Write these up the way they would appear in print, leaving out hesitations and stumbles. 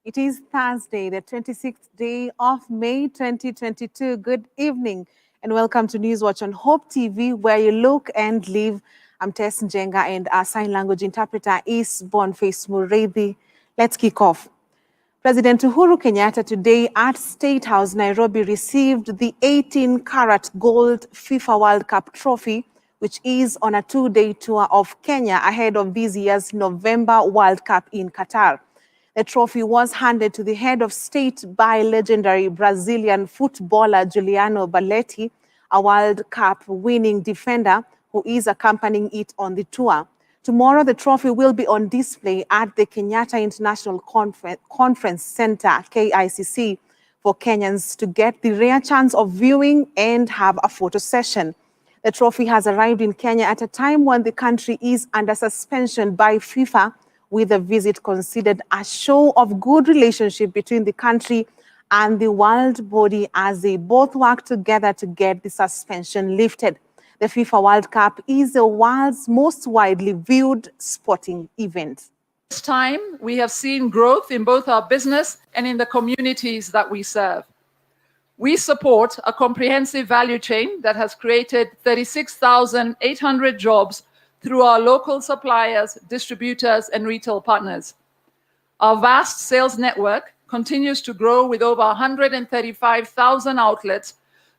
It is Thursday, the 26th day of May 2022. Good evening and welcome to Newswatch on Hope TV, where you look and live. I'm Tess Njenga and our sign language interpreter is Boniface Mureithi. Let's kick off. President Uhuru Kenyatta today at State House, Nairobi, received the 18-carat gold FIFA World Cup trophy, which is on a two-day tour of Kenya ahead of this year's November World Cup in Qatar. The trophy was handed to the head of state by legendary Brazilian footballer Juliano Balletti, a World Cup winning defender who is accompanying it on the tour. Tomorrow, the trophy will be on display at the Kenyatta International Conference Center, KICC, for Kenyans to get the rare chance of viewing and have a photo session. The trophy has arrived in Kenya at a time when the country is under suspension by FIFA, with the visit considered a show of good relationship between the country and the world body as they both work together to get the suspension lifted. The FIFA World Cup is the world's most widely viewed sporting event. This time, we have seen growth in both our business and in the communities that we serve. We support a comprehensive value chain that has created 36,800 jobs through our local suppliers, distributors, and retail partners. Our vast sales network continues to grow with over 135,000 outlets,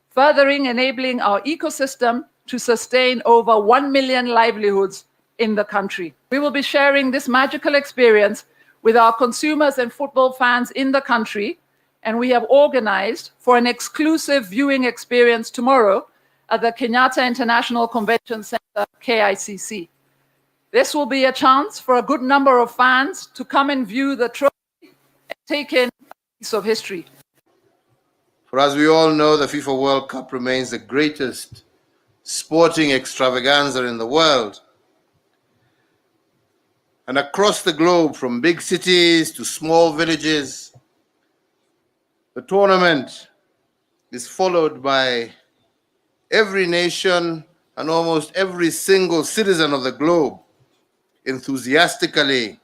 furthering enabling our ecosystem to sustain over 1 million livelihoods in the country. We will be sharing this magical experience with our consumers and football fans in the country, and we have organized for an exclusive viewing experience tomorrow at the Kenyatta International Convention Center, KICC. This will be a chance for a good number of fans to come and view the trophy and take in a piece of history. For as we all know, the FIFA World Cup remains the greatest sporting extravaganza in the world. And across the globe, from big cities to small villages, the tournament is followed by every nation and almost every single citizen of the globe enthusiastically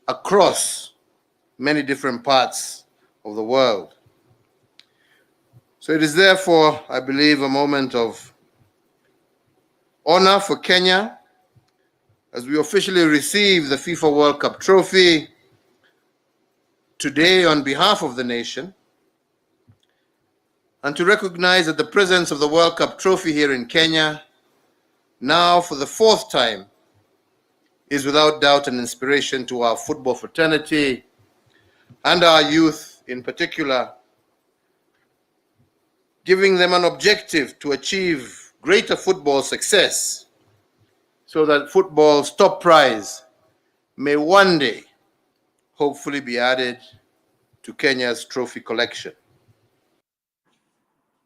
across many different parts of the world. So it is therefore, I believe, a moment of honor for Kenya as we officially receive the FIFA World Cup trophy today on behalf of the nation, and to recognize that the presence of the World Cup trophy here in Kenya, now for the fourth time, is without doubt an inspiration to our football fraternity and our youth in particular, giving them an objective to achieve greater football success so that football's top prize may one day hopefully be added to Kenya's trophy collection.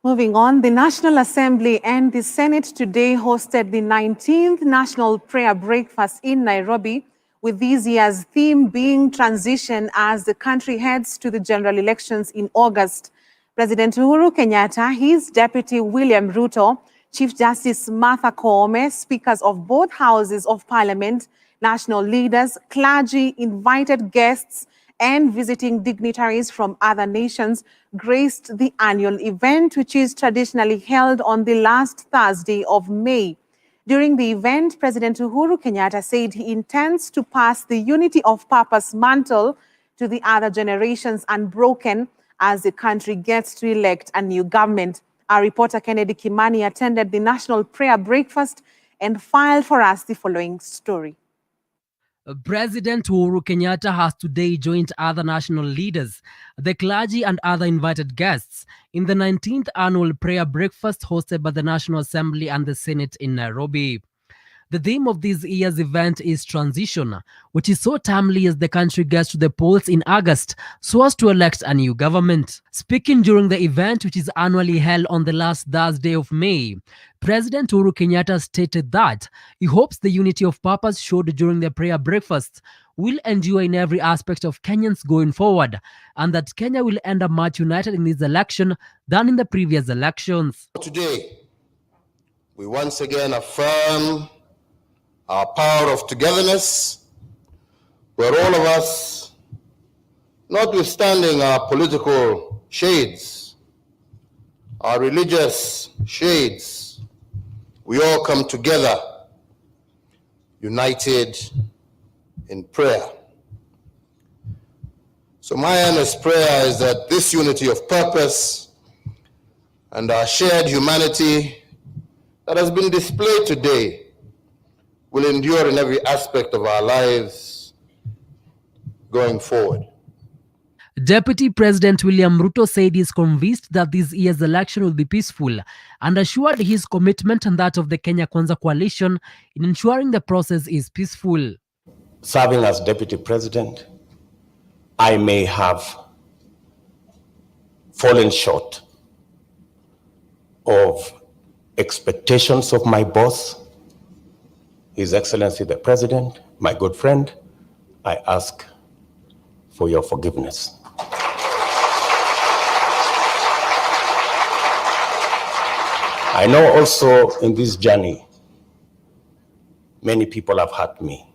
Moving on, the National Assembly and the Senate today hosted the 19th National Prayer Breakfast in Nairobi, with this year's theme being transition as the country heads to the general elections in August. President Uhuru Kenyatta, his deputy William Ruto, Chief Justice Martha Koome, speakers of both houses of parliament, national leaders, clergy, invited guests, and visiting dignitaries from other nations graced the annual event, which is traditionally held on the last Thursday of May. During the event, President Uhuru Kenyatta said he intends to pass the unity of purpose mantle to the other generations unbroken as the country gets to elect a new government. Our reporter Kennedy Kimani attended the National Prayer Breakfast and filed for us the following story. President Uhuru Kenyatta has today joined other national leaders, the clergy and other invited guests in the 19th annual prayer breakfast hosted by the National Assembly and the Senate in Nairobi. The theme of this year's event is transition, which is so timely as the country gets to the polls in August so as to elect a new government. Speaking during the event, which is annually held on the last Thursday of May, President Uhuru Kenyatta stated that he hopes the unity of purpose showed during the prayer breakfast will endure in every aspect of Kenyans going forward, and that Kenya will end up much united in this election than in the previous elections. Today, we once again affirm our power of togetherness, where all of us Notwithstanding our political shades, our religious shades, we all come together united in prayer. So my earnest prayer is that this unity of purpose and our shared humanity that has been displayed today will endure in every aspect of our lives going forward. Deputy President William Ruto said he is convinced that this year's election will be peaceful and assured his commitment and that of the Kenya Kwanza coalition in ensuring the process is peaceful. Serving as Deputy President, I may have fallen short of expectations of my boss, His Excellency the President, my good friend. I ask for your forgiveness. I know also in this journey, many people have hurt me.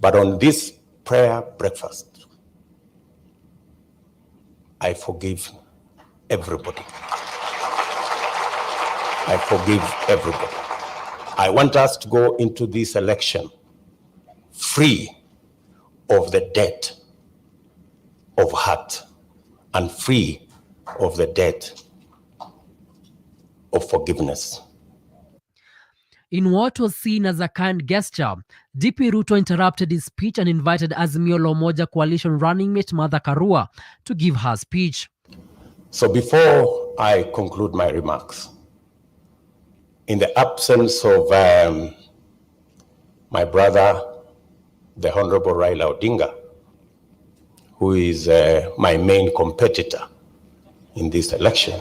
But on this prayer breakfast, I forgive everybody. I forgive everybody. I want us to go into this election free of the debt of hurt and free of the debt of forgiveness. In what was seen as a kind gesture, DP Ruto interrupted his speech and invited Azimio la Umoja coalition running mate Martha Karua to give her speech. So before I conclude my remarks, in the absence of my brother, the Honorable Raila Odinga, who is my main competitor in this election,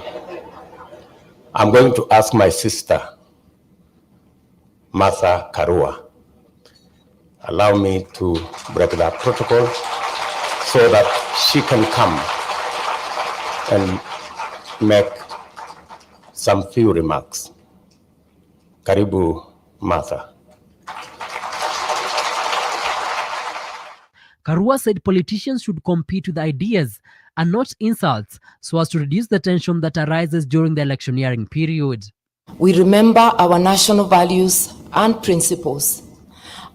I'm going to ask my sister, Martha Karua, allow me to break that protocol so that she can come and make some few remarks. Karibu, Martha. Karua said politicians should compete with ideas and not insults so as to reduce the tension that arises during the electioneering period. We remember our national values and principles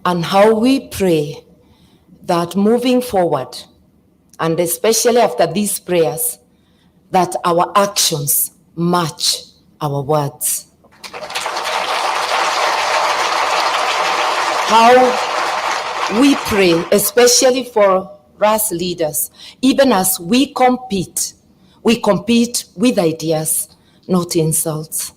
and how we pray that moving forward, and especially after these prayers, that our actions match our words. How we pray, especially for us leaders, even as we compete with ideas, not insults.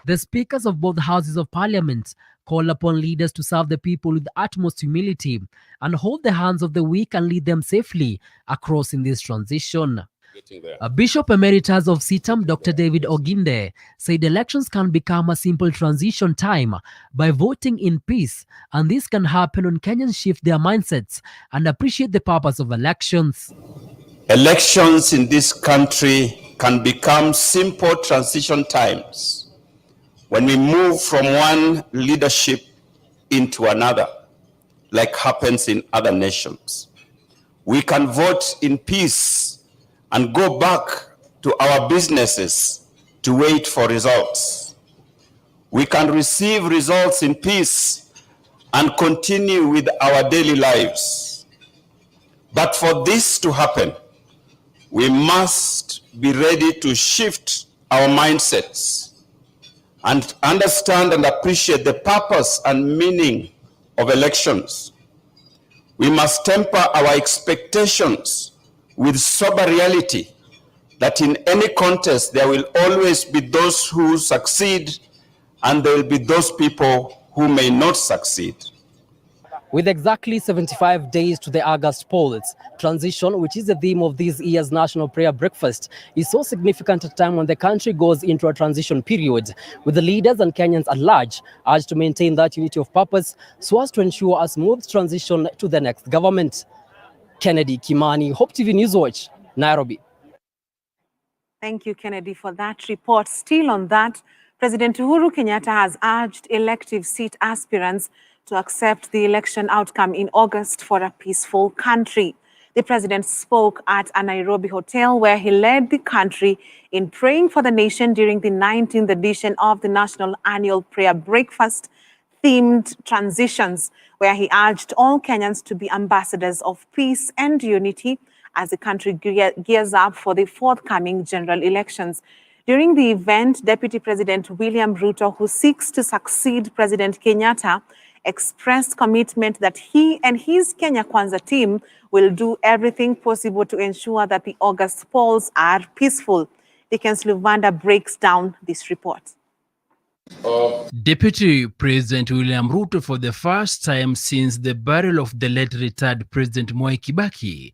The speakers of both houses of parliament call upon leaders to serve the people with utmost humility and hold the hands of the weak and lead them safely across in this transition. Bishop Emeritus of CITAM, Dr. David Oginde, said elections can become a simple transition time by voting in peace, and this can happen when Kenyans shift their mindsets and appreciate the purpose of elections. Elections in this country can become simple transition times when we move from one leadership into another, like happens in other nations. We can vote in peace and go back to our businesses to wait for results. We can receive results in peace and continue with our daily lives. But for this to happen, we must be ready to shift our mindsets and understand and appreciate the purpose and meaning of elections. We must temper our expectations with sober reality that in any contest there will always be those who succeed and there will be those people who may not succeed. With exactly 75 days to the August polls, transition, which is the theme of this year's National Prayer Breakfast, is so significant at a time when the country goes into a transition period, with the leaders and Kenyans at large urged to maintain that unity of purpose so as to ensure a smooth transition to the next government. Kennedy Kimani, Hope TV Newswatch, Nairobi. Thank you, Kennedy, for that report. Still on that, President Uhuru Kenyatta has urged elective seat aspirants to accept the election outcome in August for a peaceful country. The president spoke at a Nairobi hotel where he led the country in praying for the nation during the 19th edition of the National Annual Prayer Breakfast themed transitions, where he urged all Kenyans to be ambassadors of peace and unity as the country gears up for the forthcoming general elections. During the event, Deputy President William Ruto, who seeks to succeed President Kenyatta, expressed commitment that he and his Kenya Kwanza team will do everything possible to ensure that the August polls are peaceful. Dickens Luvanda breaks down this report. Deputy President William Ruto, for the first time since the burial of the late retired President Mwai Kibaki,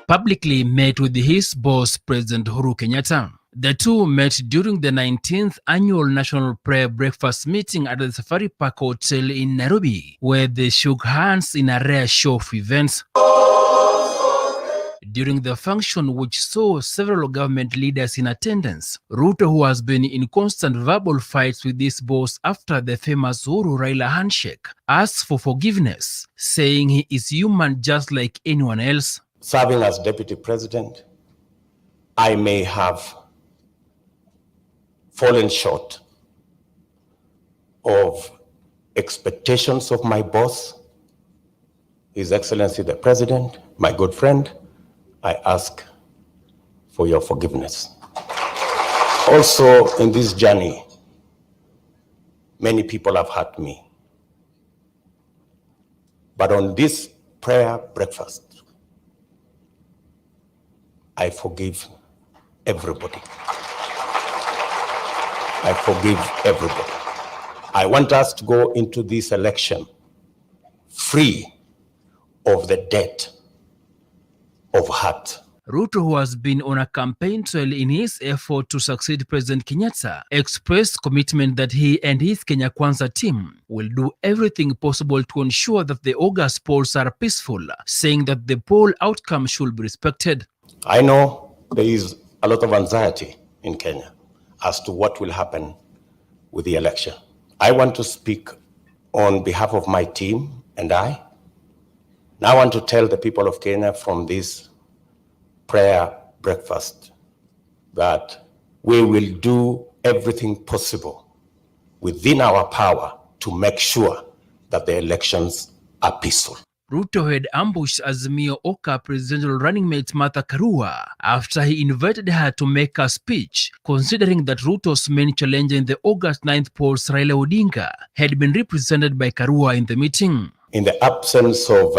publicly met with his boss, President Uhuru Kenyatta. The two met during the 19th annual National Prayer Breakfast meeting at the Safari Park Hotel in Nairobi, where they shook hands in a rare show of events. During the function, which saw several government leaders in attendance, Ruto, who has been in constant verbal fights with his boss after the famous Uhuru-Raila handshake, asked for forgiveness, saying he is human just like anyone else. Serving as deputy president, I may have fallen short of expectations of my boss, His Excellency the President, my good friend. I ask for your forgiveness. Also, in this journey, many people have hurt me. But on this prayer breakfast, I forgive everybody. I forgive everybody. I want us to go into this election free of the debt of hurt. Ruto, who has been on a campaign trail in his effort to succeed President Kenyatta, expressed commitment that he and his Kenya Kwanza team will do everything possible to ensure that the August polls are peaceful, saying that the poll outcome should be respected. I know there is a lot of anxiety in Kenya as to what will happen with the election. I want to speak on behalf of my team and I. Now I want to tell the people of Kenya from this prayer breakfast that we will do everything possible within our power to make sure that the elections are peaceful. Ruto had ambushed Azimio Oka presidential running mate Martha Karua after he invited her to make a speech, considering that Ruto's main challenger in the August 9th polls, Raila Odinga, had been represented by Karua in the meeting. In the absence of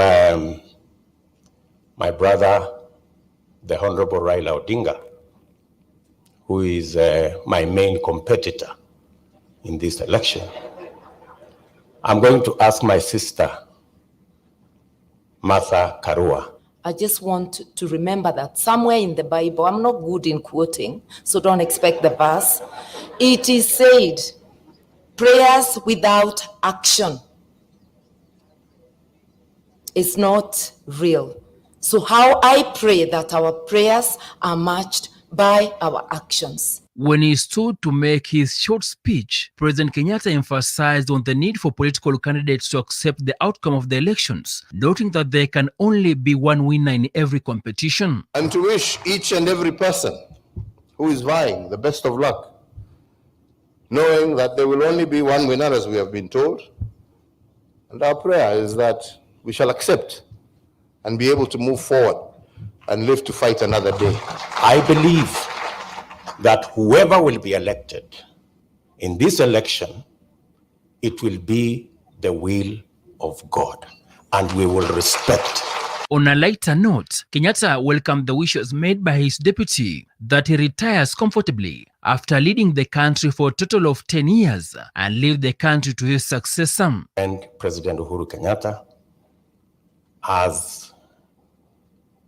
my brother, the Honorable Raila Odinga, who is my main competitor in this election, I'm going to ask my sister, Martha Karua. I just want to remember that somewhere in the Bible, I'm not good in quoting, so don't expect the verse. It is said, prayers without action is not real. So how I pray that our prayers are matched by our actions. When he stood to make his short speech, President Kenyatta emphasized on the need for political candidates to accept the outcome of the elections, noting that there can only be one winner in every competition. And to wish each and every person who is vying the best of luck, knowing that there will only be one winner, as we have been told. And our prayer is that we shall accept and be able to move forward and live to fight another day. I believe that whoever will be elected in this election, it will be the will of God, and we will respect. On a lighter note, Kenyatta welcomed the wishes made by his deputy that he retires comfortably after leading the country for a total of 10 years and leave the country to his successor. And President Uhuru Kenyatta, as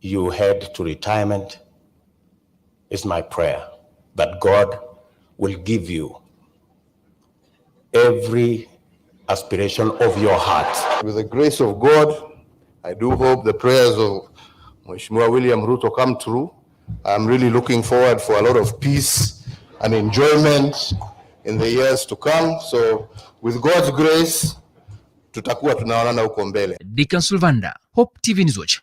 you head to retirement, is my prayer that God will give you every aspiration of your heart. With the grace of God, I do hope the prayers of Mheshimiwa William Ruto come true. I'm really looking forward for a lot of peace and enjoyment in the years to come. So with God's grace, tutakuwa tunaonana huko mbele. Deacon Sulvanda, Hope TV News Watch.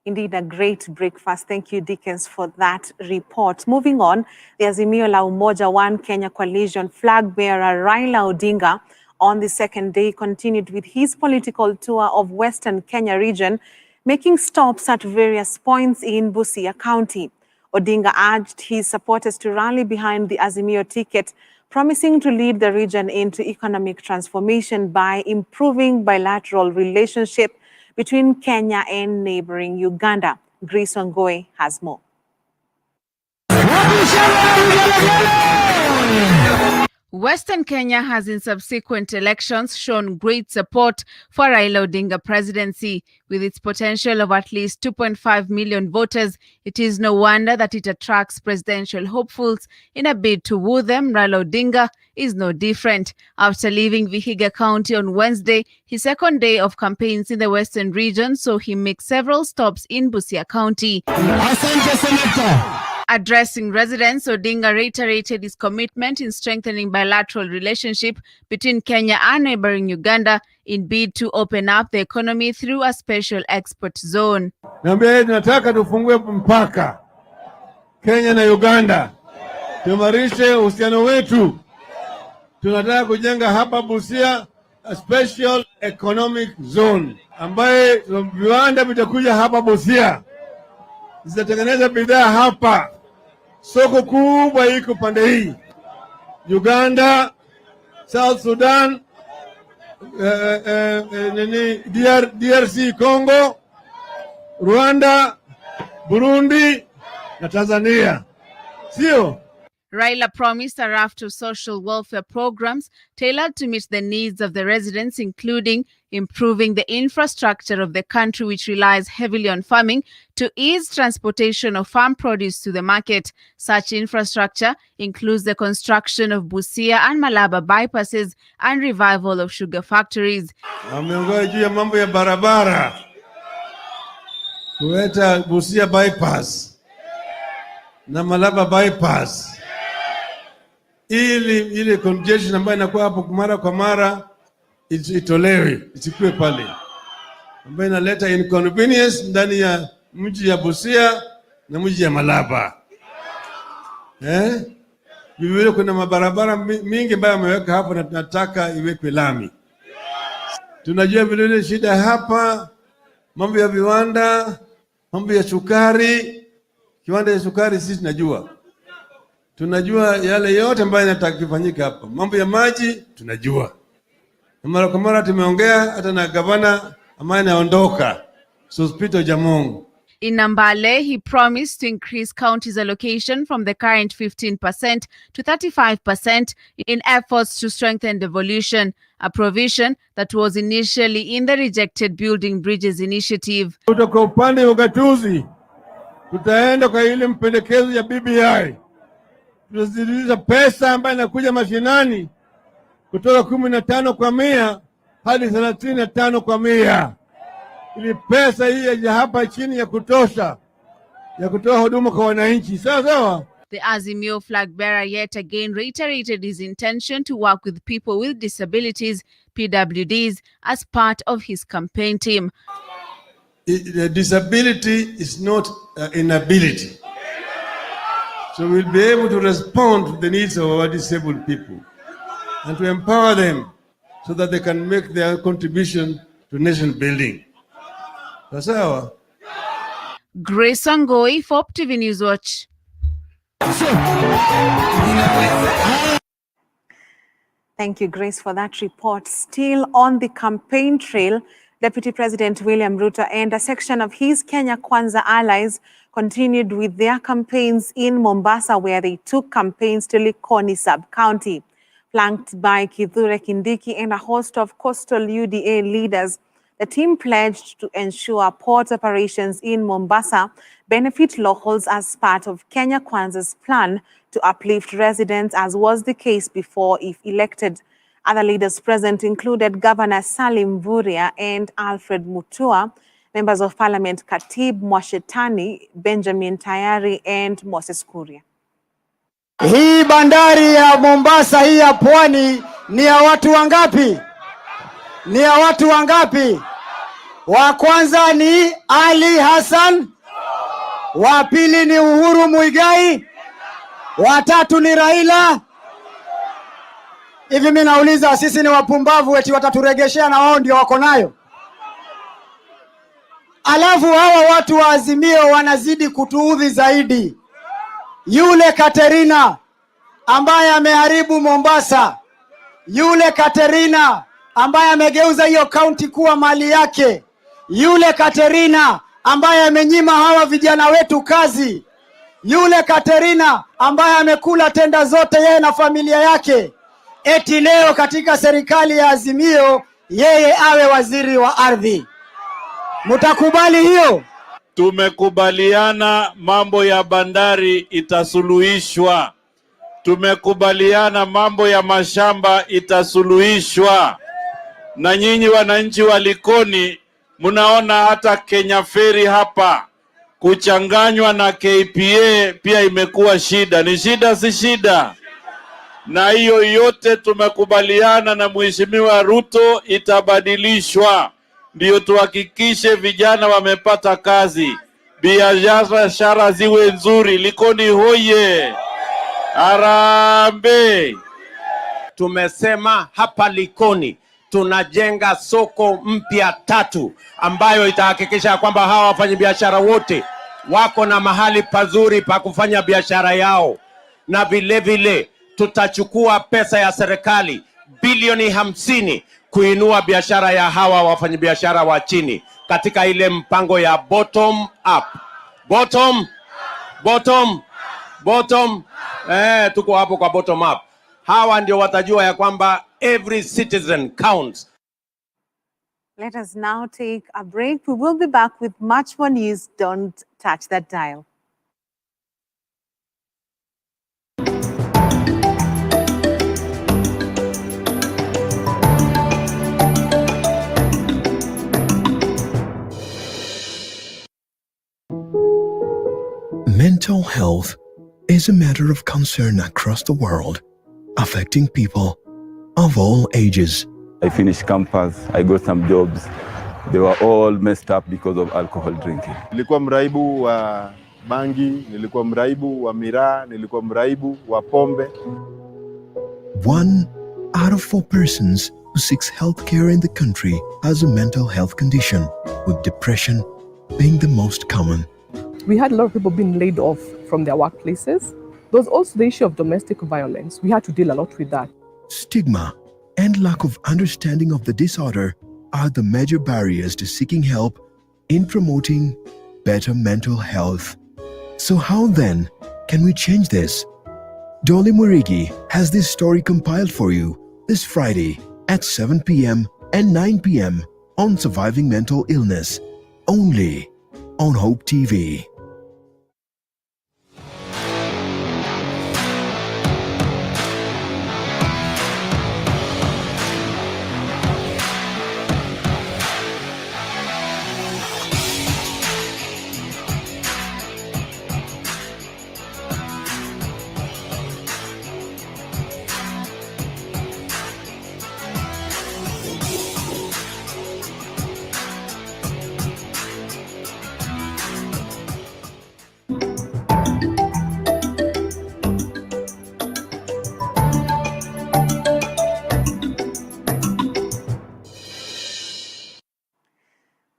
Indeed, a great breakfast. Thank you, Dickens, for that report. Moving on, the Azimio la Umoja One Kenya Coalition flag bearer Raila Odinga on the second day continued with his political tour of Western Kenya region, making stops at various points in Busia County. Odinga urged his supporters to rally behind the Azimio ticket, promising to lead the region into economic transformation by improving bilateral relationship between Kenya and neighboring Uganda. Grace Ongoy has more. Western Kenya has in subsequent elections shown great support for Raila Odinga presidency. With its potential of at least 2.5 million voters, it is no wonder that it attracts presidential hopefuls. In a bid to woo them, Raila Odinga is no different. After leaving Vihiga County on Wednesday, his second day of campaigns in the western region saw him make several stops in Busia County. Addressing residents, Odinga reiterated his commitment in strengthening bilateral relationship between Kenya and neighboring Uganda in bid to open up the economy through a special export zone. Tunataka tufungue mpaka Kenya na Uganda, tumarishe uhusiano wetu. Tunataka kujenga hapa Busia a special economic zone ambaye viwanda vitakuja hapa Busia, zitatengeneza bidhaa hapa. Soko kubwa iko pande hii, Uganda, South Sudan, DRC Congo, Rwanda, Burundi na Tanzania. Sio? Raila promised a raft of social welfare programs tailored to meet the needs of the residents, including improving the infrastructure of the country, which relies heavily on farming, to ease transportation of farm produce to the market. Such infrastructure includes the construction of Busia and Malaba bypasses and revival of sugar factories. Ameongea juu ya mambo ya barabara, kuleta Busia bypass na Malaba bypass, ili congestion ambayo inakuwa hapo mara kwa mara itolewe, isikue pale, ambayo inaleta inconvenience ndani ya mji ya Busia na mji ya Malaba. Vivyo kuna mabarabara mingi ambayo ameweka hapo na tunataka iwekwe lami. Tunajua vile shida hapa, mambo ya viwanda, mambo ya sukari, kiwanda ya sukari sisi tunajua yale yote ambayo yanatakifanyika hapa. Mambo ya maji tunajua. Mara kwa mara tumeongea hata na gavana ambaye anaondoka, Sospito Jamong. In Nambale, he promised to increase county's allocation from the current 15% to 35% in efforts to strengthen devolution, a provision that was initially in the rejected Building Bridges initiative. Kutoka upande wa ugatuzi, tutaenda kwa ile mpendekezo ya BBI. Tutazidisha pesa ambayo inakuja mashinani kutoka 15% hadi 35%. Ili pesa hii ya hapa chini ya kutosha, ya kutoa huduma kwa wananchi. Sawa. The Azimio flag bearer yet again reiterated his intention to work with people with disabilities, PWDs, as part of his campaign team. Disability is not inability. So we'll be able to respond to the needs of our disabled people and to empower them so that they can make their contribution to nation building. Sawa. Grace Ongoy, Hope TV News Watch. Thank you, Grace, for that report. Still on the campaign trail, Deputy President William Ruto and a section of his Kenya Kwanza allies continued with their campaigns in Mombasa, where they took campaigns to Likoni sub-county. Flanked by Kithure Kindiki and a host of coastal UDA leaders, the team pledged to ensure port operations in Mombasa benefit locals as part of Kenya Kwanza's plan to uplift residents, as was the case before if elected. Other leaders present included Governor Salim Vuria and Alfred Mutua, members of Parliament Katib Mwashetani, Benjamin Tayari, and Moses Kuria. Hii bandari ya Mombasa hii ya pwani ni ya watu wangapi? Ni ya watu wangapi? Wa kwanza ni Ali Hassan, wa pili ni Uhuru Muigai, wa tatu ni Raila. Hivi mimi nauliza, sisi ni wapumbavu eti wataturegeshea na wao ndio wako nayo? Alafu hawa watu wa Azimio wanazidi kutuudhi zaidi. Yule Katerina ambaye ameharibu Mombasa, yule Katerina ambaye amegeuza hiyo kaunti kuwa mali yake, yule Katerina ambaye amenyima hawa vijana wetu kazi, yule Katerina ambaye amekula tenda zote yeye na familia yake, eti leo katika serikali ya Azimio yeye awe waziri wa ardhi. Mtakubali hiyo? Tumekubaliana mambo ya bandari itasuluhishwa. Tumekubaliana mambo ya mashamba itasuluhishwa. Na nyinyi wananchi wa Likoni, mnaona hata Kenya Ferry hapa kuchanganywa na KPA pia imekuwa shida. Ni shida si shida? Na hiyo yote tumekubaliana na Mheshimiwa Ruto itabadilishwa. Ndio tuhakikishe vijana wamepata kazi, biashara ziwe nzuri. Likoni hoye! Harambee! Tumesema hapa Likoni tunajenga soko mpya 3 ambayo itahakikisha kwamba hawa wafanyabiashara wote wako na mahali pazuri pa kufanya biashara yao, na vile vile tutachukua pesa ya serikali bilioni 50 kuinua biashara ya hawa wafanyabiashara wa chini katika ile mpango ya bottom up. Bottom. Tuko hapo kwa bottom up. Hawa ndio watajua ya kwamba every citizen counts. Let us now take a break. We will be back with much more news. Don't touch that dial. Mental health is a matter of concern across the world, affecting people of all ages. I finished campus, I got some jobs. They were all messed up because of alcohol drinking. Nilikuwa mraibu wa bangi, nilikuwa mraibu wa miraa, nilikuwa mraibu wa pombe. 1 out of 4 persons who seeks health care in the country has a mental health condition, with depression being the most common. We had a lot of people being laid off from their workplaces. There was also the issue of domestic violence. We had to deal a lot with that. Stigma and lack of understanding of the disorder are the major barriers to seeking help in promoting better mental health. So how then can we change this? Dolly Murigi has this story compiled for you this Friday at 7 p.m. and 9 p.m. on surviving mental illness, only on Hope TV.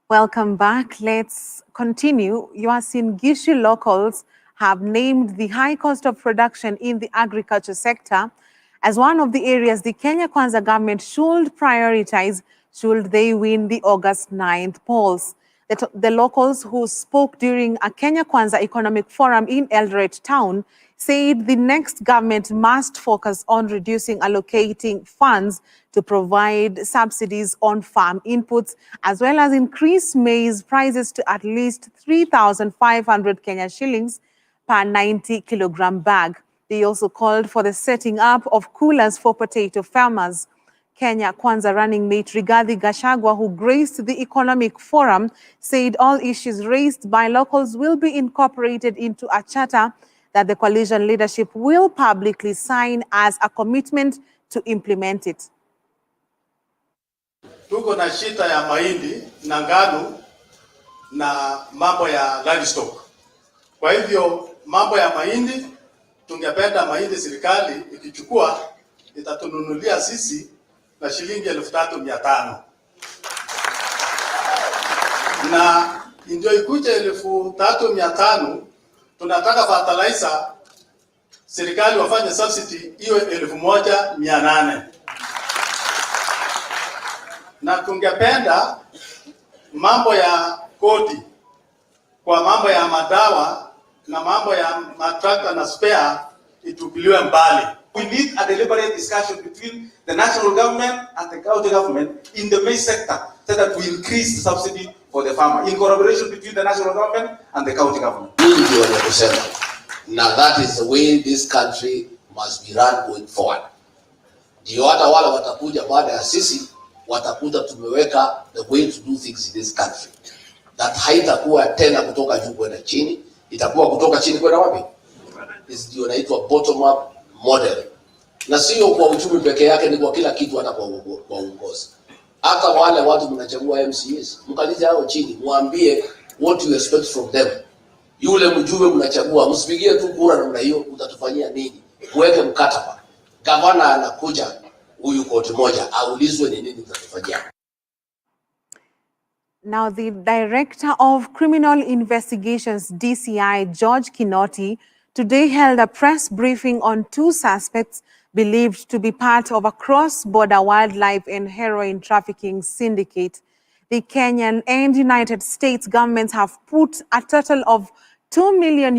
Welcome back. Let's continue. Uasin Gishu locals have named the high cost of production in the agriculture sector as one of the areas the Kenya Kwanza government should prioritize should they win the August 9th polls. The locals who spoke during a Kenya Kwanza economic forum in Eldoret town said the next government must focus on reducing allocating funds to provide subsidies on farm inputs, as well as increase maize prices to at least 3,500 Kenya shillings per 90 kilogram bag. They also called for the setting up of coolers for potato farmers. Kenya Kwanza running mate Rigathi Gachagua, who graced the economic forum, said all issues raised by locals will be incorporated into a charter that the coalition leadership will publicly sign as a commitment to implement it. Tuko na shida ya mahindi na ngano na mambo ya livestock. Kwa hivyo mambo ya mahindi, tungependa mahindi serikali ikichukua itatununulia sisi na shilingi 3,500. Na ndio ikuje 3,500, tunataka fertilizer serikali wafanye subsidy iwe 1,800. Na tungependa mambo ya kodi kwa mambo ya madawa na mambo ya matrakta na spare itupiliwe mbali. We need a deliberate discussion between the national government and the county government in the maize sector so that we increase the subsidy for the farmer in collaboration between the national government and the county government. Now that is the way this country must be run going forward. Ndio hata wale watakuja baada ya sisi watakuta tumeweka the way to do things in this country. That haitakuwa tena kutoka juu kwenda chini, itakuwa kutoka chini kwenda wapi? Ndio inaitwa bottom up model. Na sio kwa uchumi peke yake, ni kwa kila kitu, hata kwa uongozi. Hata wale watu mnachagua MCAs, mkalize hao chini, muambie what you expect from them. Yule mjumbe mnachagua, msipigie tu kura namna hiyo, utatufanyia nini? Kuweke mkataba. Gavana anakuja huyu koti moja, aulizwe ni nini utatufanyia. Now, the Director of Criminal Investigations, DCI, George Kinoti, today held a press briefing on 2 suspects believed to be part of a cross-border wildlife and heroin trafficking syndicate. The Kenyan and United States governments have put a total of $2 million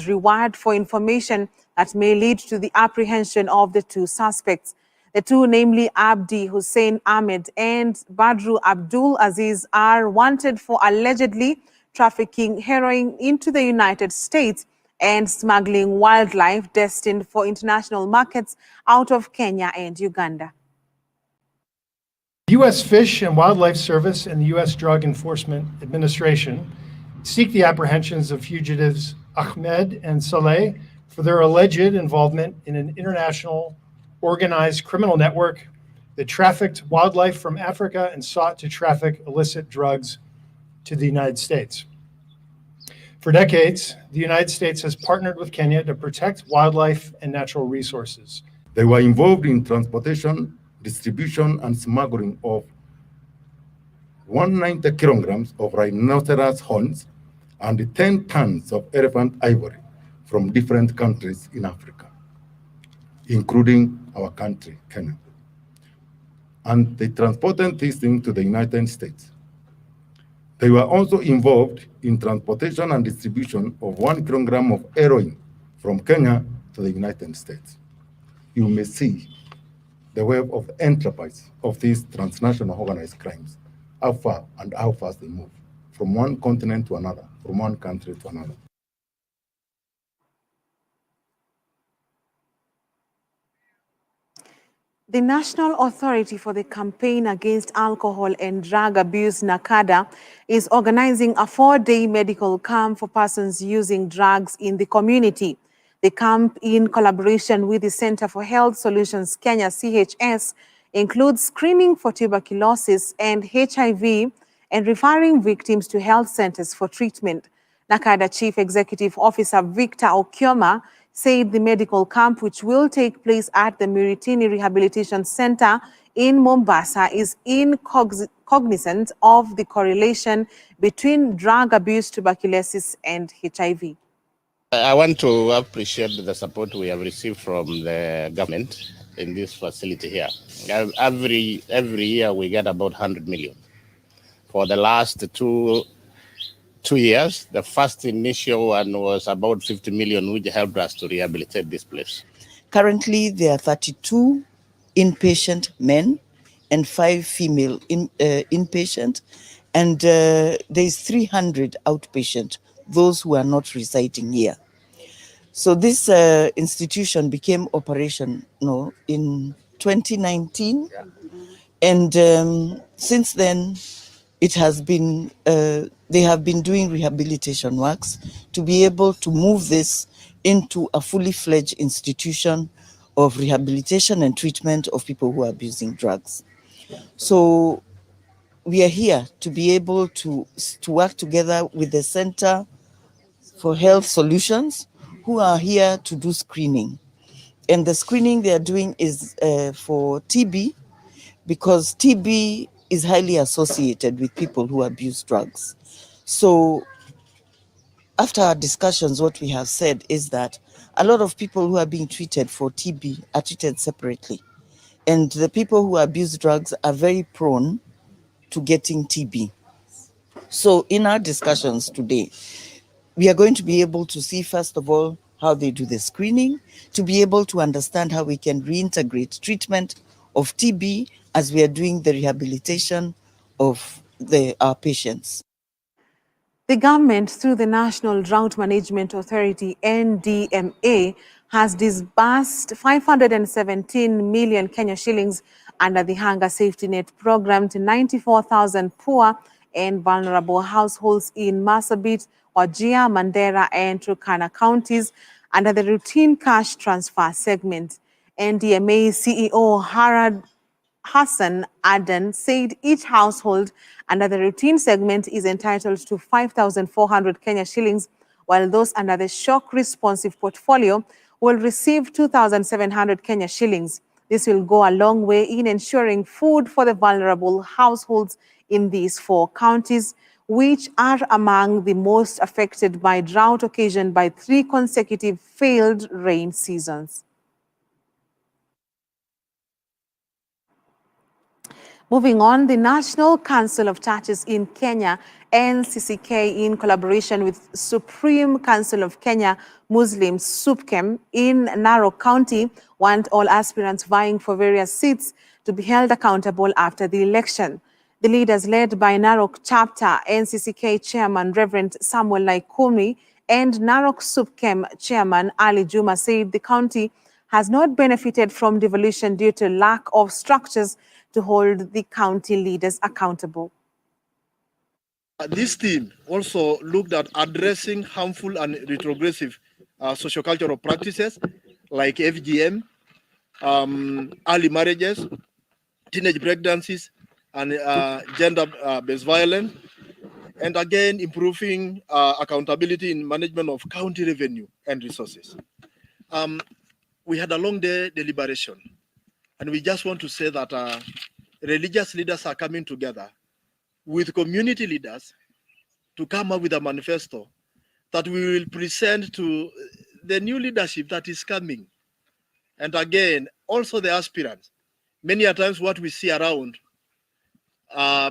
reward for information that may lead to the apprehension of the 2 suspects. The 2, namely Abdi Hussein Ahmed and Badru Abdul Aziz, are wanted for allegedly trafficking heroin into the United States and smuggling wildlife destined for international markets out of Kenya and Uganda. The U.S. Fish and Wildlife Service and the U.S. Drug Enforcement Administration seek the apprehensions of fugitives Ahmed and Saleh for their alleged involvement in an international organized criminal network that trafficked wildlife from Africa and sought to traffic illicit drugs to the United States. For decades, the United States has partnered with Kenya to protect wildlife and natural resources. They were involved in transportation, distribution, and smuggling of 190 kilograms of rhinoceros horns and 10 tons of elephant ivory from different countries in Africa, including our country, Kenya. And they transported these things to the United States. They were also involved in transportation and distribution of 1 kilogram of heroin from Kenya to the United States. You may see the web of enterprise of these transnational organized crimes, how far and how fast they move from one continent to another, from one country to another. The National Authority for the Campaign Against Alcohol and Drug Abuse, NACADA, is organizing a 4-day medical camp for persons using drugs in the community. The camp, in collaboration with the Center for Health Solutions Kenya, CHS, includes screening for tuberculosis and HIV and referring victims to health centers for treatment. NACADA Chief Executive Officer Victor Okioma said the medical camp, which will take place at the Miritini Rehabilitation Center in Mombasa, is cognizant of the correlation between drug abuse, tuberculosis, and HIV. I want to appreciate the support we have received from the government in this facility here. Every year we get about 100 million. For the last two years, the first initial one was about 50 million, which helped us to rehabilitate this place. Currently, there are 32 inpatient men and 5 female inpatient, and there is 300 outpatient, those who are not residing here. So this institution became operational in 2019, and since then, it has been, they have been doing rehabilitation works to be able to move this into a fully fledged institution of rehabilitation and treatment of people who are abusing drugs. So we are here to be able to work together with the Center for Health Solutions, who are here to do screening. And the screening they are doing is for TB, because TB is highly associated with people who abuse drugs. So after our discussions, what we have said is that a lot of people who are being treated for TB are treated separately. And the people who abuse drugs are very prone to getting TB. So in our discussions today, we are going to be able to see, first of all, how they do the screening, to be able to understand how we can reintegrate treatment of TB as we are doing the rehabilitation of our patients. The government, through the National Drought Management Authority, NDMA, has disbursed 517 million Kenya shillings under the Hunger Safety Net program to 94,000 poor and vulnerable households in Marsabit, Wajir, Mandera, and Turkana counties under the routine cash transfer segment. NDMA CEO Harad Hassan Adan said each household under the routine segment is entitled to 5,400 Kenya shillings, while those under the shock responsive portfolio will receive 2,700 Kenya shillings. This will go a long way in ensuring food for the vulnerable households in these 4 counties, which are among the most affected by drought occasioned by 3 consecutive failed rain seasons. Moving on, the National Council of Churches in Kenya, NCCK, in collaboration with Supreme Council of Kenya Muslims, SUPKEM, in Narok County, want all aspirants vying for various seats to be held accountable after the election. The leaders, led by Narok Chapter NCCK Chairman Reverend Samuel Naikumi and Narok SUPKEM Chairman Ali Juma, said the county has not benefited from devolution due to lack of structures to hold the county leaders accountable. This team also looked at addressing harmful and retrogressive sociocultural practices like FGM, early marriages, teenage pregnancies, and gender-based violence, and again, improving accountability in management of county revenue and resources. We had a long day deliberation, and we just want to say that religious leaders are coming together with community leaders to come up with a manifesto that we will present to the new leadership that is coming. And again, also the aspirants. Many a times what we see around,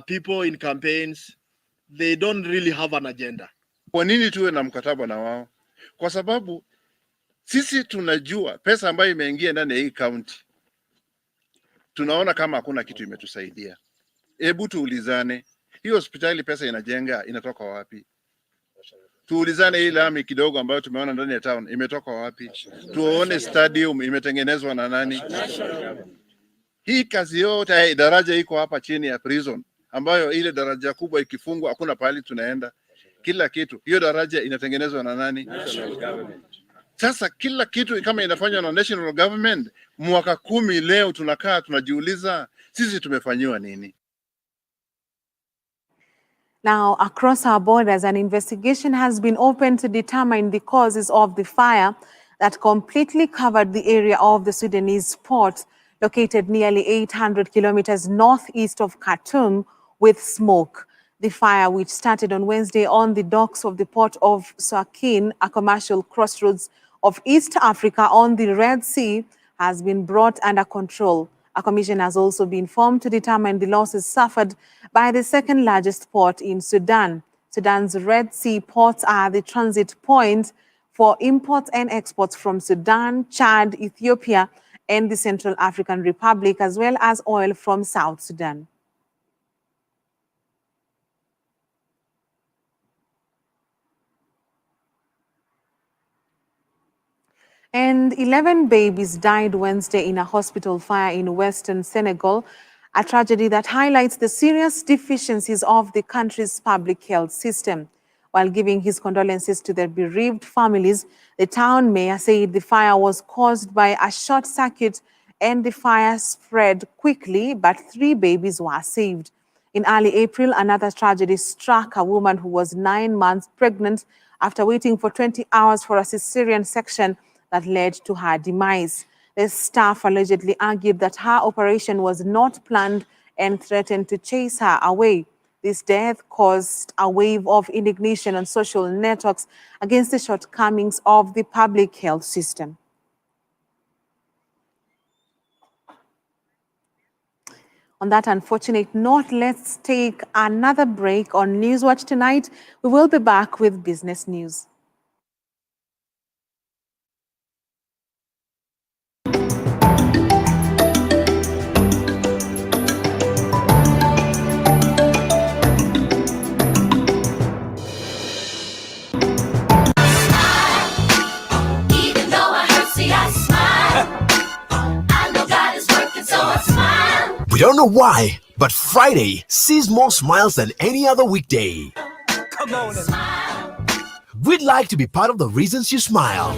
people in campaigns, they don't really have an agenda. Kwa nini tuwe na mkataba na wao? Kwa sababu sisi tunajua pesa ambayo imeingia ndani ya hii county, tunaona kama hakuna kitu imetusaidia. Hebu tuulizane, hii hospitali pesa inajenga inatoka wapi? Tuulizane hii lami kidogo ambayo tumeona ndani ya town imetoka wapi? Tuone stadium imetengenezwa na nani? Hii kazi yote, daraja iko hapa chini ya prison, ambayo ile daraja kubwa ikifungwa hakuna pahali tunaenda. Kila kitu, hiyo daraja inatengenezwa na nani? Sasa kila kitu kama inafanywa na national government, mwaka 10 leo tunakaa tunajiuliza sisi tumefanyiwa nini? Now, across our borders, an investigation has been opened to determine the causes of the fire that completely covered the area of the Sudanese port, located nearly 800 kilometers northeast of Khartoum, with smoke. The fire, which started on Wednesday on the docks of the port of Sakin, a commercial crossroads of East Africa on the Red Sea, has been brought under control. A commission has also been formed to determine the losses suffered by the second largest port in Sudan. Sudan's Red Sea ports are the transit point for imports and exports from Sudan, Chad, Ethiopia, and the Central African Republic, as well as oil from South Sudan. And 11 babies died Wednesday in a hospital fire in western Senegal, a tragedy that highlights the serious deficiencies of the country's public health system. While giving his condolences to the bereaved families, the town mayor said the fire was caused by a short circuit and the fire spread quickly, but 3 babies were saved. In early April, another tragedy struck a woman who was 9 months pregnant after waiting for 20 hours for a cesarean section that led to her demise. The staff allegedly argued that her operation was not planned and threatened to chase her away. This death caused a wave of indignation on social networks against the shortcomings of the public health system. On that unfortunate note, let's take another break on Newswatch tonight. We will be back with business news. We don't know why, but Friday sees more smiles than any other weekday. Come on. We'd like to be part of the reasons you smile.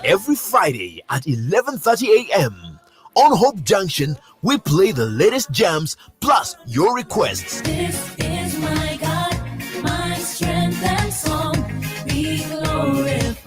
Every Friday at 11:30 a.m. on Hope Junction, we play the latest jams plus your requests. This is my God, my strength and song. Be glorified.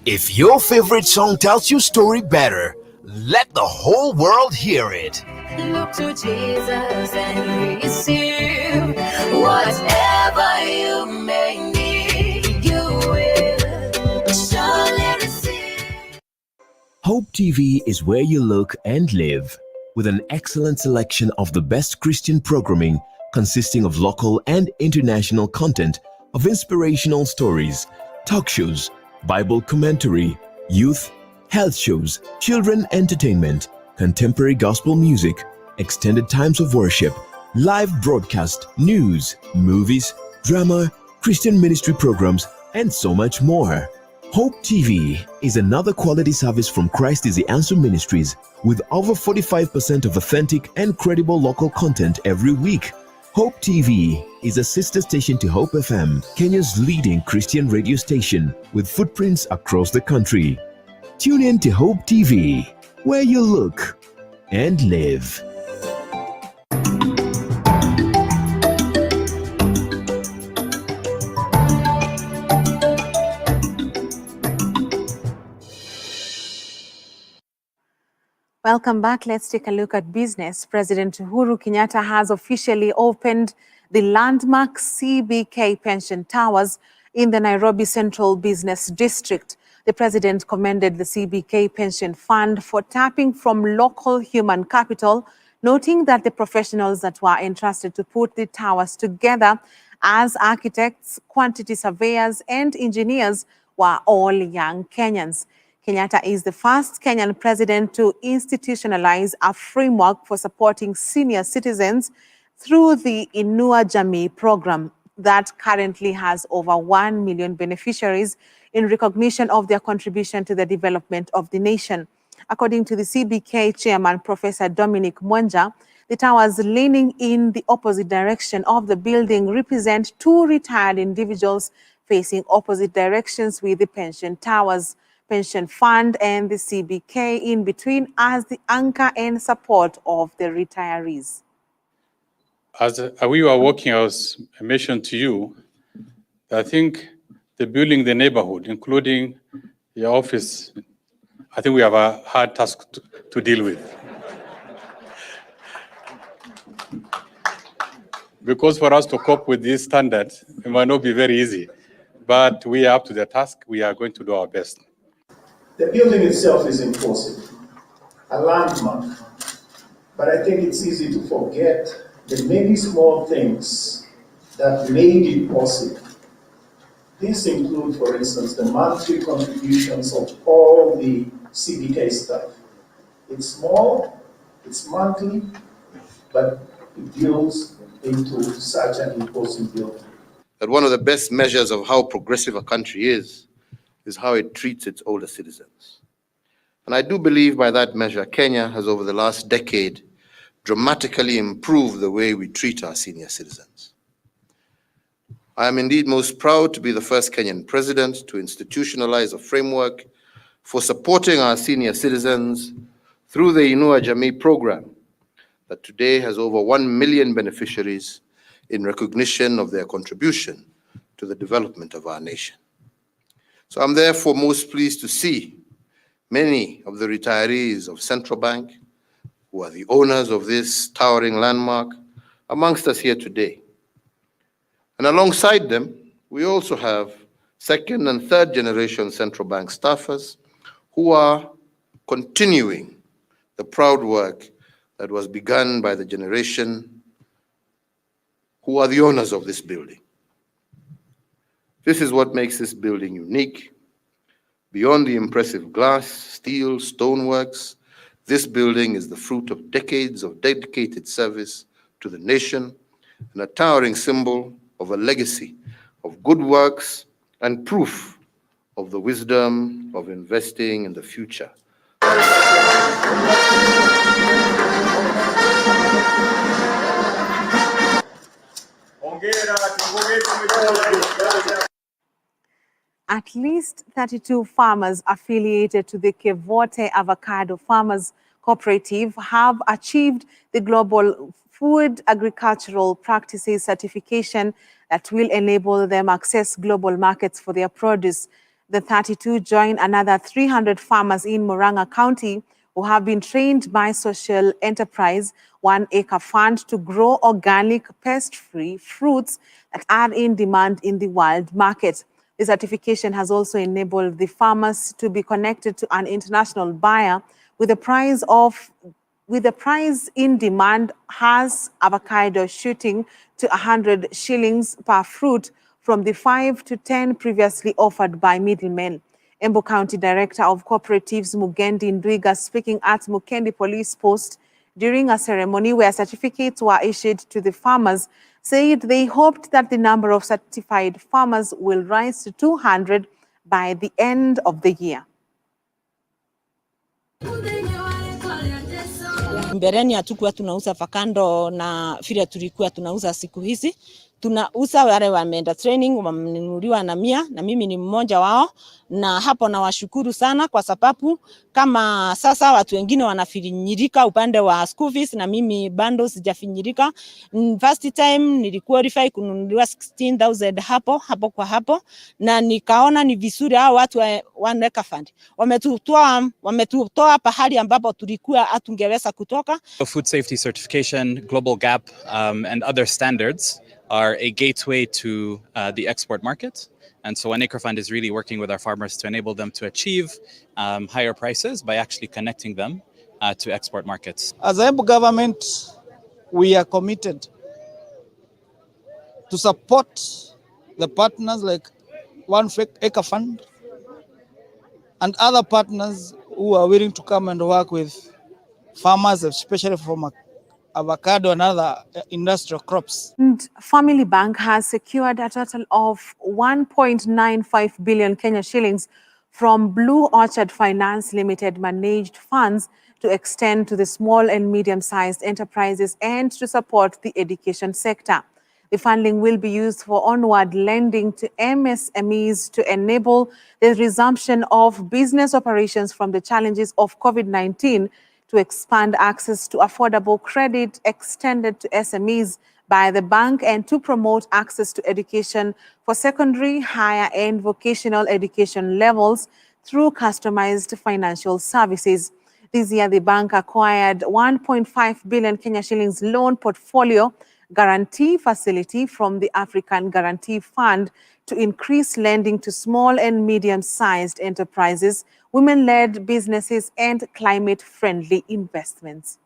If your favorite song tells your story better, let the whole world hear it. Look to Jesus and receive whatever you may need. You will surely receive. Hope TV is where you look and live, with an excellent selection of the best Christian programming consisting of local and international content of inspirational stories, talk shows, Bible commentary, youth, health shows, children entertainment, contemporary gospel music, extended times of worship, live broadcast, news, movies, drama, Christian ministry programs, and so much more. Hope TV is another quality service from Christ is the Answer Ministries with over 45% of authentic and credible local content every week. Hope TV is a sister station to Hope FM, Kenya's leading Christian radio station with footprints across the country. Tune in to Hope TV, where you look and live. Welcome back. Let's take a look at business. President Uhuru Kenyatta has officially opened the landmark CBK Pension Towers in the Nairobi Central Business District. The president commended the CBK Pension Fund for tapping from local human capital, noting that the professionals that were entrusted to put the towers together as architects, quantity surveyors, and engineers were all young Kenyans. Kenyatta is the first Kenyan president to institutionalize a framework for supporting senior citizens through the Inua Jamii program that currently has over 1 million beneficiaries in recognition of their contribution to the development of the nation. According to the CBK chairman, Professor Dominic Mwanja, the towers leaning in the opposite direction of the building represent 2 retired individuals facing opposite directions with the pension towers, pension fund and the CBK in between as the anchor and support of the retirees. As we were walking, I mentioned to you that I think the building, the neighborhood, including your office, I think we have a hard task to deal with. Because for us to cope with these standards, it might not be very easy, but we are up to the task. We are going to do our best. The building itself is impressive, a landmark, but I think it's easy to forget the many small things that made it possible. These include, for instance, the monthly contributions of all the CBK staff. It's small, it's monthly, but it builds into such an imposing building. that one of the best measures of how progressive a country is how it treats its older citizens. And I do believe by that measure, Kenya has over the last decade dramatically improved the way we treat our senior citizens. I am indeed most proud to be the first Kenyan president to institutionalize a framework for supporting our senior citizens through the Inua Jamii program that today has over 1 million beneficiaries in recognition of their contribution to the development of our nation. So I'm therefore most pleased to see many of the retirees of Central Bank, who are the owners of this towering landmark, amongst us here today. And alongside them, we also have second and third generation Central Bank staffers who are continuing the proud work that was begun by the generation who are the owners of this building. This is what makes this building unique. Beyond the impressive glass, steel, stoneworks, this building is the fruit of decades of dedicated service to the nation and a towering symbol of a legacy of good works and proof of the wisdom of investing in the future. At least 32 farmers affiliated to the Kevote Avocado Farmers Cooperative have achieved the Global Food Agricultural Practices certification that will enable them access global markets for their produce. The 32 join another 300 farmers in Murang'a County who have been trained by Social Enterprise 1 Acre Fund to grow organic, pest-free fruits that are in demand in the world market. The certification has also enabled the farmers to be connected to an international buyer with the price in demand has avocado shooting to 100 shillings per fruit from the 5 to 10 previously offered by middlemen. Embu County Director of Cooperatives Mugendi Ndwiga, speaking at Mukendi Police Post during a ceremony where certificates were issued to the farmers, said they hoped that the number of certified farmers will rise to 200 by the end of the year. Mbeleni hatukuwa tunauza avocado na vile tulikuwa tunauza siku hizi. Tunauza wale wameenda training, wamenunuliwa na 100 na mimi ni mmoja wao, na hapo na washukuru sana kwa sababu kama sasa watu wengine wanafinyirika upande wa school fees na mimi bando sijafinyirika. First time niliqualify kununuliwa 16,000 hapo kwa hapo, na nikaona ni vizuri hao watu wa Neka Fund wametutoa pahali ambapo tulikuwa hatungeweza kutoka. Food safety certification, global gap, and other standards are a gateway to the export market. And so 1 Acre Fund is really working with our farmers to enable them to achieve higher prices by actually connecting them to export markets. As a government, we are committed to support the partners like 1 Acre Fund and other partners who are willing to come and work with farmers, especially from avocado and other industrial crops. And Family Bank has secured a total of 1.95 billion Kenya shillings from Blue Orchard Finance Limited managed funds to extend to the small and medium-sized enterprises and to support the education sector. The funding will be used for onward lending to MSMEs to enable the resumption of business operations from the challenges of COVID-19, to expand access to affordable credit extended to SMEs by the bank, and to promote access to education for secondary, higher and vocational education levels through customized financial services. This year, the bank acquired 1.5 billion Kenya shillings loan portfolio guarantee facility from the African Guarantee Fund to increase lending to small and medium-sized enterprises, women-led businesses, and climate-friendly investments.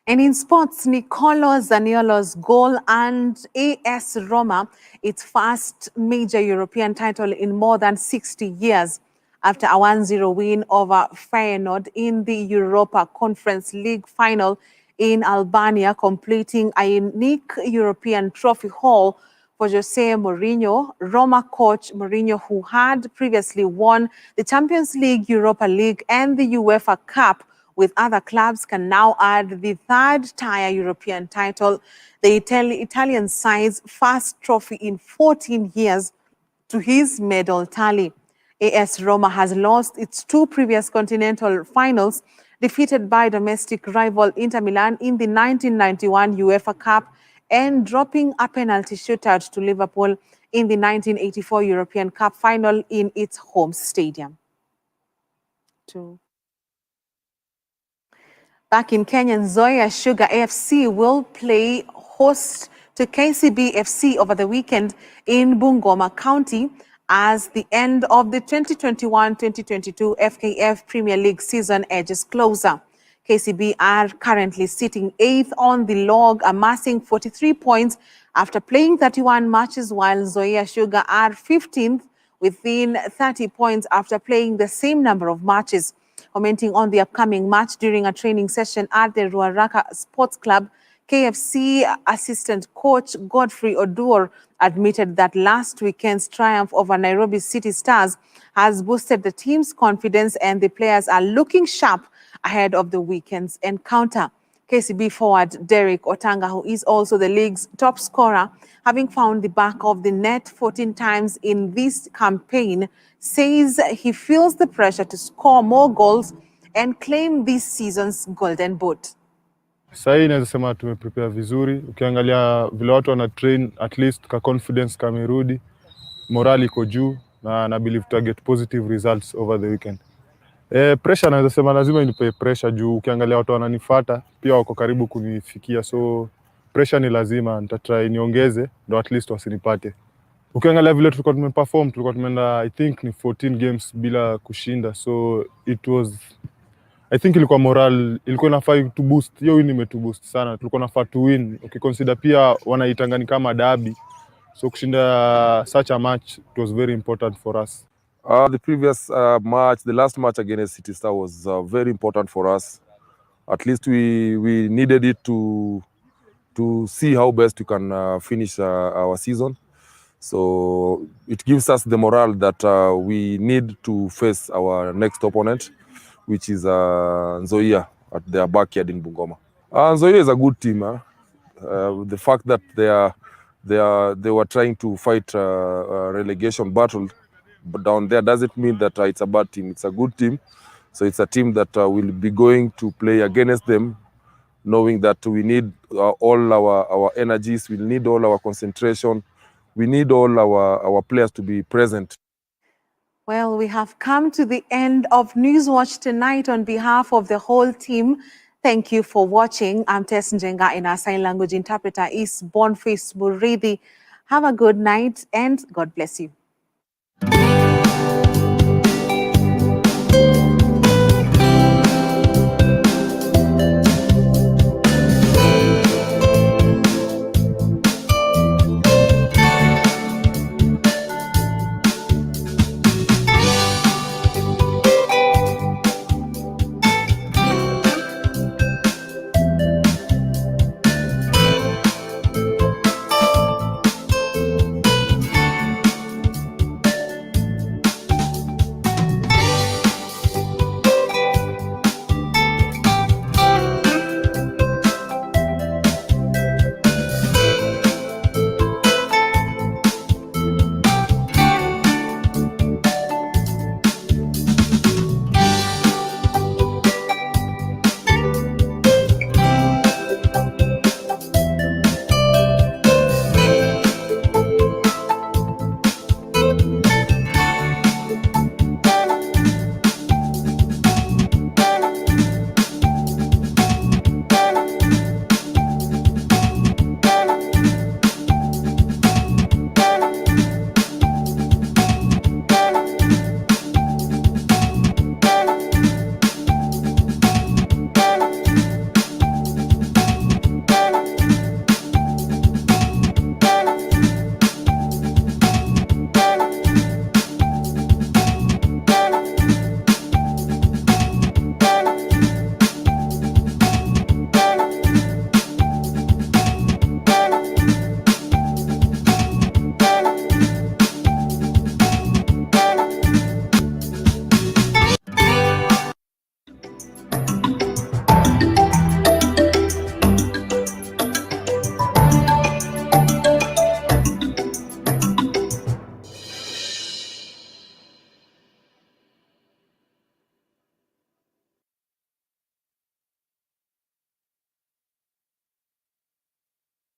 And in sports, Nicolo Zaniolo's goal and AS Roma its first major European title in more than 60 years after a 1-0 win over Feyenoord in the Europa Conference League final in Albania, completing a unique European trophy haul for Jose Mourinho. Roma coach Mourinho, who had previously won the Champions League, Europa League and the UEFA Cup with other clubs, can now add the third-tier European title, the Italian side's first trophy in 14 years, to his medal tally. AS Roma has lost its two previous continental finals, defeated by domestic rival Inter Milan in the 1991 UEFA Cup and dropping a penalty shootout to Liverpool in the 1984 European Cup final in its home stadium. Back in Kenya, Nzoia Sugar AFC will play host to KCB FC over the weekend in Bungoma County as the end of the 2021-2022 FKF Premier League season edges closer. KCB are currently sitting 8th on the log, amassing 43 points after playing 31 matches, while Nzoia Sugar are 15th within 30 points after playing the same number of matches. Commenting on the upcoming match during a training session at the Ruaraka Sports Club, KFC assistant coach Godfrey Oduor admitted that last weekend's triumph over Nairobi City Stars has boosted the team's confidence and the players are looking sharp ahead of the weekend's encounter. KCB forward Derek Otanga, who is also the league's top scorer, having found the back of the net 14 times in this campaign, says he feels the pressure to score more goals and claim this season's golden boot. Sasa hii naweza sema tumeprepare vizuri. Ukiangalia vile watu wana train, at least ka confidence kamerudi, morale iko juu na believe to get positive results over the weekend. Pressure naweza sema lazima inipe pressure juu ukiangalia watu wananifuata pia wako karibu kunifikia, so pressure ni lazima, nitatry niongeze ndo at least wasinipate. Ukiangalia vile tulikuwa tumeperform, tulikuwa tumeenda I think ni 14 games bila kushinda, so it was I think ilikuwa moral, ilikuwa inafaa to boost. Hiyo win imetuboost sana. Tulikuwa nafaa to win. Ukiconsider pia wanaitanga ni kama derby. So kushinda such a match, it was very important for us. The previous match, the last match against City Star was very important for us. At least we needed it to see how best we can finish our season. So it gives us the morale that we need to face our next opponent, which is Nzoia at their backyard in Bungoma. Nzoia is a good team. The fact that they were trying to fight a relegation battle down there doesn't mean that it's a bad team. It's a good team. So it's a team that will be going to play against them, knowing that we need all our energies, we need all our concentration, we need all our players to be present. Well, we have come to the end of Newswatch tonight. On behalf of the whole team, thank you for watching. I'm Tess Njenga, and our sign language interpreter is Boniface Murithi. Have a good night and God bless you.